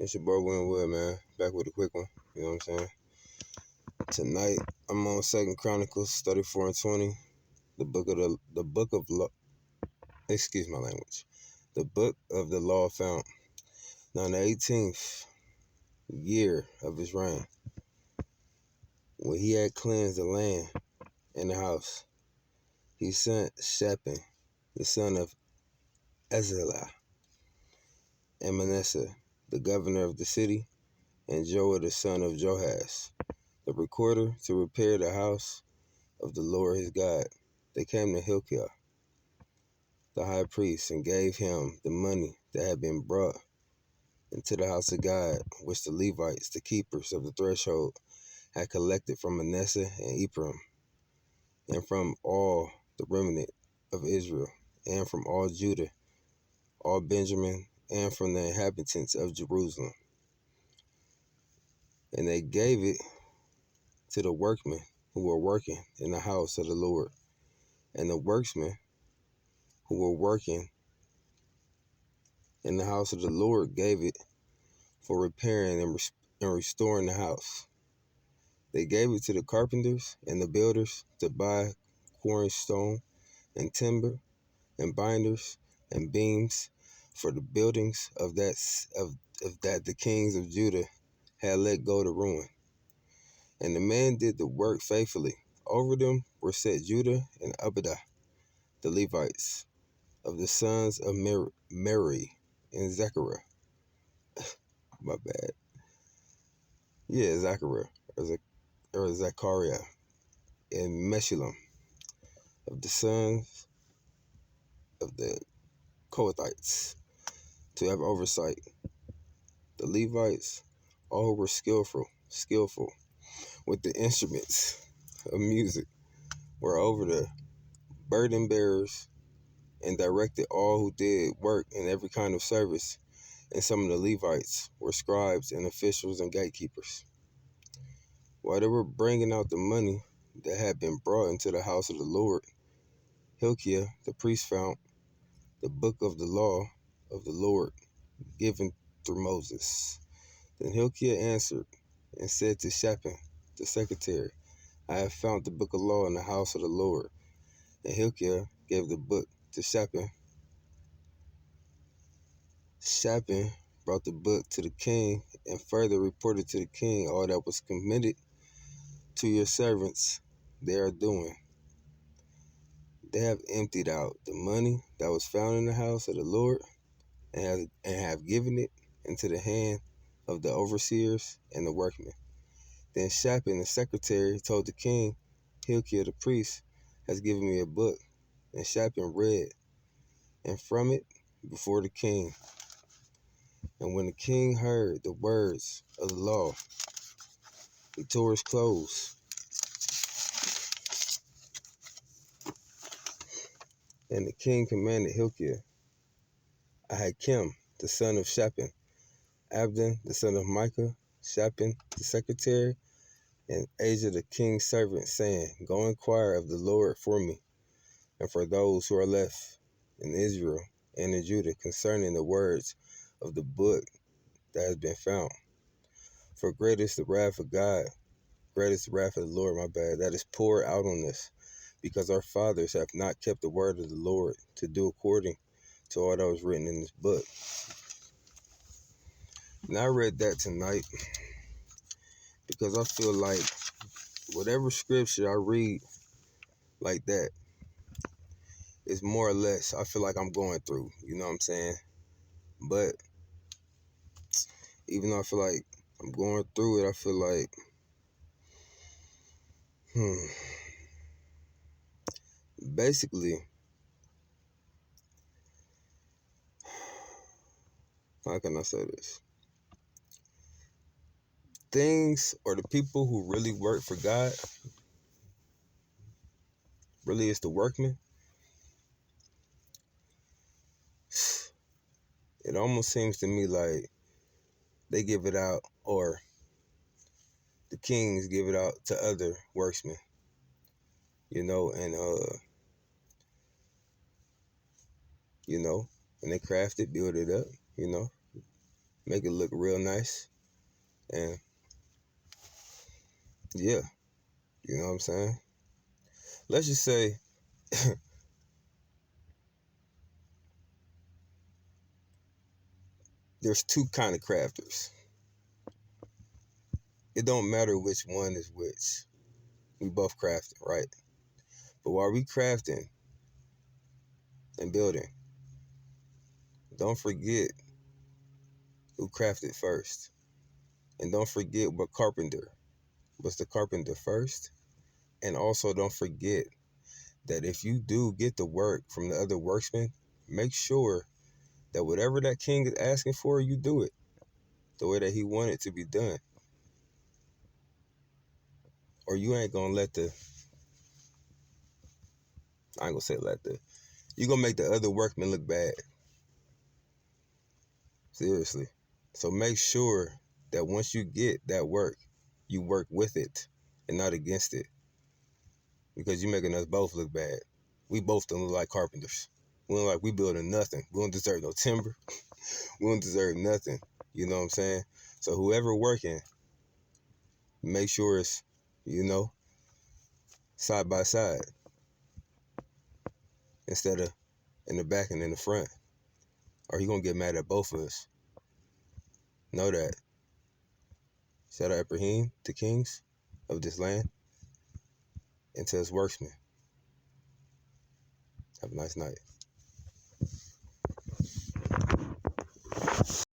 It's your boy Winwood, man. Back with a quick one. You know what I'm saying? Tonight I'm on Second Chronicles 34 and 20. The book of law. Excuse my language. The book of the law found. Now in the 18th year of his reign, when he had cleansed the land and the house, he sent Shaphan, the son of Azaliah, and Manasseh, the governor of the city, and Joah, the son of Joahaz, the recorder, to repair the house of the Lord his God. They came to Hilkiah, the high priest, and gave him the money that had been brought into the house of God, which the Levites, the keepers of the threshold, had collected from Manasseh and Ephraim, and from all the remnant of Israel, and from all Judah, all Benjamin, and from the inhabitants of Jerusalem. And they gave it to the workmen who were working in the house of the Lord. And the workmen who were working in the house of the Lord gave it for repairing and restoring the house. They gave it to the carpenters and the builders to buy quarrying stone and timber and binders and beams for the buildings of that the kings of Judah had let go to ruin. And the men did the work faithfully. Over them were set Judah and Abidah, the Levites, of the sons of Merari and Zechariah. My bad. Yeah, Zechariah or Zechariah and Meshullam, of the sons of the Kohathites, to have oversight. The Levites, all who were skillful with the instruments of music, were over the burden bearers, and directed all who did work in every kind of service. And some of the Levites were scribes and officials and gatekeepers. While they were bringing out the money that had been brought into the house of the Lord, Hilkiah the priest found the book of the law of the Lord given through Moses. Then Hilkiah answered and said to Shaphan the secretary, I have found the book of law in the house of the Lord. And Hilkiah gave the book to Shaphan. Shaphan brought the book to the king and further reported to the king all that was committed to your servants they are doing. They have emptied out the money that was found in the house of the Lord and have given it into the hand of the overseers and the workmen. Then Shaphan the secretary told the king, Hilkiah the priest has given me a book. And Shaphan read, and from it before the king. And when the king heard the words of the law, he tore his clothes. And the king commanded Hilkiah, Ahikam, the son of Shaphan, Abdon, the son of Micah, Shaphan, the secretary, and Asa, the king's servant, saying, Go inquire of the Lord for me, and for those who are left in Israel and in Judah, concerning the words of the book that has been found. For great is the wrath of God, great is the wrath of the Lord, that is poured out on us, because our fathers have not kept the word of the Lord to do according to all that was written in this book. And I read that tonight because I feel like whatever scripture I read like that is more or less, I feel like I'm going through, you know what I'm saying? But even though I feel like I'm going through it, I feel like, basically, how can I say this? Things or the people who really work for God, really is the workmen, it almost seems to me like they give it out, or the kings give it out to other workmen, and they craft it, build it up, make it look real nice. And yeah, you know what I'm saying? Let's just say there's two kind of crafters. It don't matter which one is which. We both crafting, right? But while we crafting and building, don't forget who crafted first. And don't forget what carpenter was the carpenter first. And also don't forget that if you do get the work from the other worksmen, make sure that whatever that king is asking for, you do it the way that he wanted to be done. Or you ain't gonna let the, I ain't gonna say let the, you gonna make the other workmen look bad. Seriously. So make sure that once you get that work, you work with it and not against it. Because you're making us both look bad. We both don't look like carpenters. We don't like we building nothing. We don't deserve no timber. We don't deserve nothing. You know what I'm saying? So whoever working, make sure it's, side by side instead of in the back and in the front. Or he gonna get mad at both of us. Know that. Shout out Ibrahim, the kings of this land, and to his worksmen. Have a nice night.